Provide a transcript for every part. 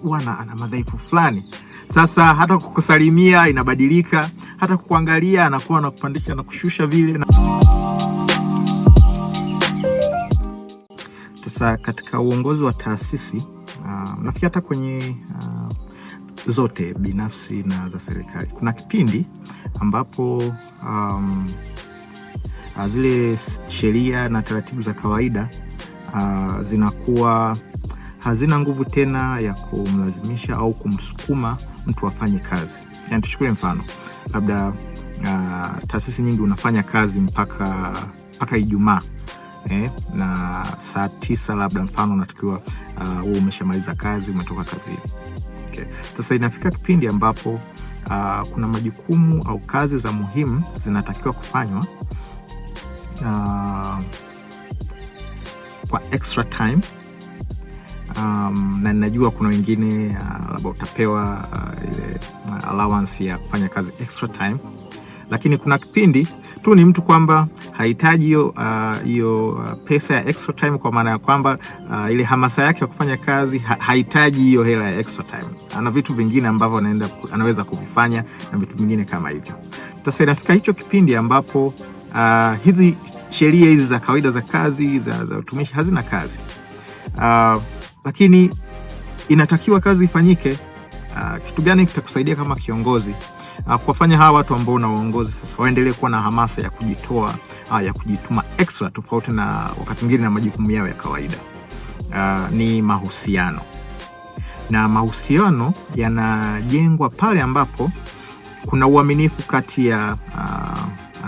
huyu ana madhaifu fulani. Sasa hata kukusalimia inabadilika, hata kukuangalia anakuwa anakupandisha na kushusha vile. Sasa katika uongozi wa taasisi nafikiri hata kwenye zote binafsi na za serikali, kuna kipindi ambapo zile sheria na taratibu za kawaida zinakuwa hazina nguvu tena ya kumlazimisha au kumsukuma mtu afanye kazi. Yani tuchukue mfano, labda taasisi nyingi unafanya kazi mpaka Ijumaa, na saa 9 labda mfano unatakiwa wewe umeshamaliza kazi, umetoka kazini. Okay. Sasa inafika kipindi ambapo kuna majukumu au kazi za muhimu zinatakiwa kufanywa kwa extra time, na ninajua kuna wengine labda utapewa ile allowance ya kufanya kazi extra time, lakini kuna kipindi tu ni mtu kwamba hahitaji hiyo pesa ya extra time, kwa maana ya kwamba ile hamasa yake ya kufanya kazi hahitaji hiyo hela ya extra time. Ana vitu vingine ambavyo anaweza kuvifanya na vitu vingine kama hivyo. Sasa inafika hicho kipindi ambapo hizi sheria hizi za kawaida za kazi za utumishi hazina kazi, lakini inatakiwa kazi ifanyike. Kitu gani kitakusaidia kama kiongozi kuwafanya hawa watu ambao unawaongoza sasa waendelee kuwa na hamasa ya kujitoa, ya kujituma extra, tofauti na wakati mwingine na majukumu yao ya kawaida? Ni mahusiano. Na mahusiano yanajengwa pale ambapo kuna uaminifu kati ya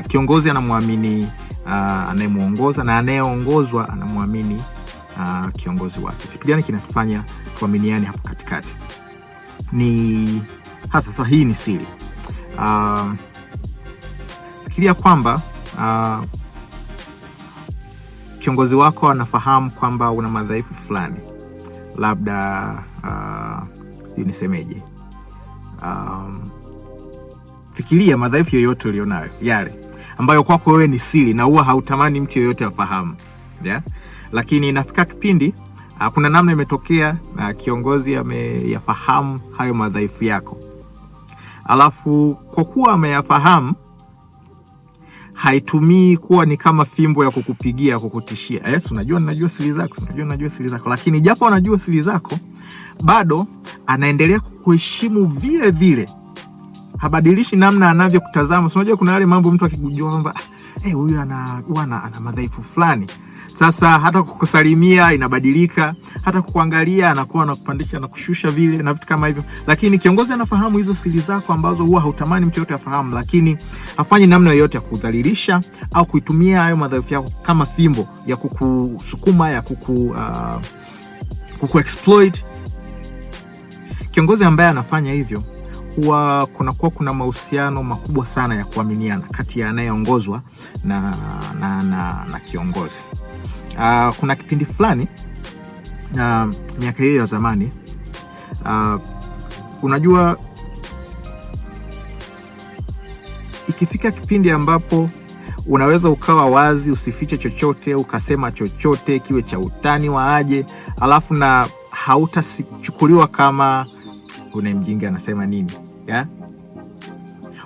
kiongozi anamwamini anayemuongoza na anayeongozwa anamwamini kiongozi wake. Kitu gani kinatufanya tuaminiane hapo katikati? Ni sasa hii ni siri. Fikiria kwamba kiongozi wako anafahamu kwamba una madhaifu fulani, labda nisemeje, fikiria madhaifu yoyote ulionayo, yale ambayo kwako wewe ni siri na huwa hautamani mtu yoyote afahamu, lakini inafika kipindi kuna namna imetokea na kiongozi ameyafahamu hayo madhaifu yako. Alafu kwa kuwa ameyafahamu, haitumii kuwa ni kama fimbo ya kukupigia, kukutishia. Unajua siri zako, lakini japo anajua siri zako, bado anaendelea kukuheshimu vile vile. Habadilishi namna anavyokutazama. Unajua kuna yale mambo mtu akikujua kwamba huyu ana madhaifu fulani, sasa hata kukusalimia inabadilika, hata kukuangalia anakuwa anakupandisha na kushusha vile na vitu kama hivyo. Lakini kiongozi anafahamu hizo siri zako ambazo huwa hautamani mtu yote afahamu, lakini hafanyi namna yoyote ya kudhalilisha au kuitumia hayo madhaifu yako kama fimbo ya kukusukuma, ya kukuexploit. Kiongozi ambaye anafanya hivyo, huwa kuna mahusiano makubwa sana ya kuaminiana kati ya anayeongozwa na kiongozi. Kuna kipindi fulani miaka hiyo ya zamani, unajua ikifika kipindi ambapo unaweza ukawa wazi, usifiche chochote, ukasema chochote kiwe cha utani wa aje, alafu na hautachukuliwa kama kuna mjinga anasema nini,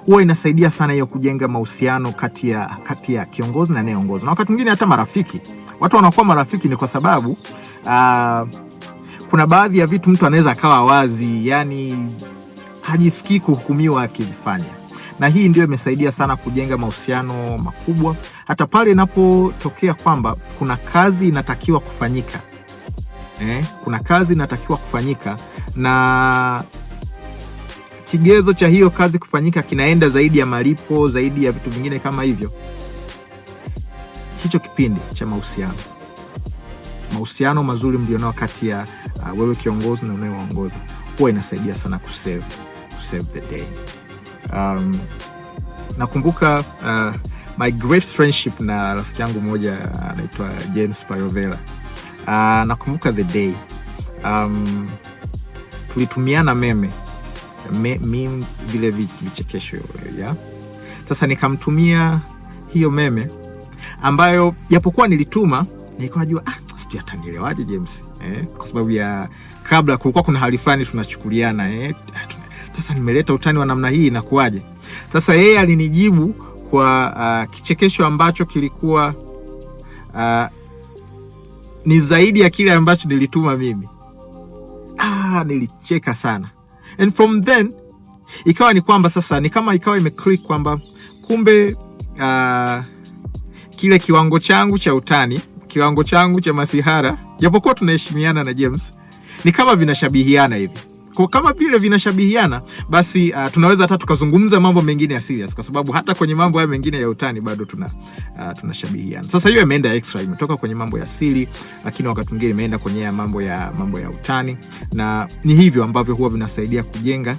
huwa inasaidia sana hiyo kujenga mahusiano kati ya kiongozi na anayeongozwa. Na wakati mwingine hata marafiki. Watu wanakuwa marafiki ni kwa sababu kuna baadhi ya vitu mtu anaweza akawa wazi, yani hajisikii kuhukumiwa akifanya. Na hii ndio imesaidia sana kujenga mahusiano makubwa, hata pale inapotokea kwamba kuna kazi inatakiwa kufanyika. Kuna kazi inatakiwa kufanyika na kigezo cha hiyo kazi kufanyika kinaenda zaidi ya malipo, zaidi ya vitu vingine kama hivyo. Hicho kipindi cha mahusiano mazuri mlionao kati ya wewe kiongozi na unayeongoza, huwa inasaidia sana kusave the day. Nakumbuka my great friendship na rafiki yangu mmoja anaitwa James Payovela. Nakumbuka the day tulitumiana meme vile vichekesho, Sasa nikamtumia hiyo meme ambayo japokuwa nilituma, nilikuwa najua sijui atanielewaje James, kwa sababu ya kabla kulikuwa kuna hali fulani tunachukuliana, sasa nimeleta utani wa namna hii inakuaje? Sasa yeye alinijibu kwa kichekesho ambacho kilikuwa ni zaidi ya kile ambacho nilituma mimi. Nilicheka sana. And from then ikawa ni kwamba sasa ni kama ikawa imeclick kwamba kumbe kile kiwango changu cha utani, kiwango changu cha masihara, japokuwa tunaheshimiana na James, ni kama vinashabihiana hivi. Kwa kama vile vinashabihiana, basi tunaweza hata tukazungumza mambo mengine ya serious, kwa sababu hata kwenye mambo haya mengine ya utani bado tunashabihiana. Sasa hiyo imeenda extra, imetoka kwenye mambo ya siri, lakini wakati mwingine imeenda kwenye mambo ya utani, na ni hivyo ambavyo huwa vinasaidia kujenga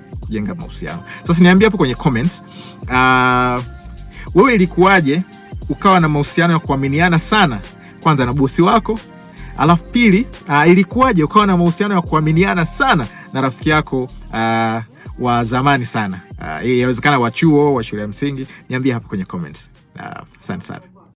mahusiano. Sasa niambie hapo kwenye comments, wewe ilikuwaje ukawa na mahusiano ya kuaminiana sana kwanza na bosi wako? Alafu pili, ilikuwaje ukawa na mahusiano ya kuaminiana sana na rafiki yako wa zamani sana? Inawezekana wa chuo, wa shule ya msingi. Niambie hapo kwenye comments. Asante sana.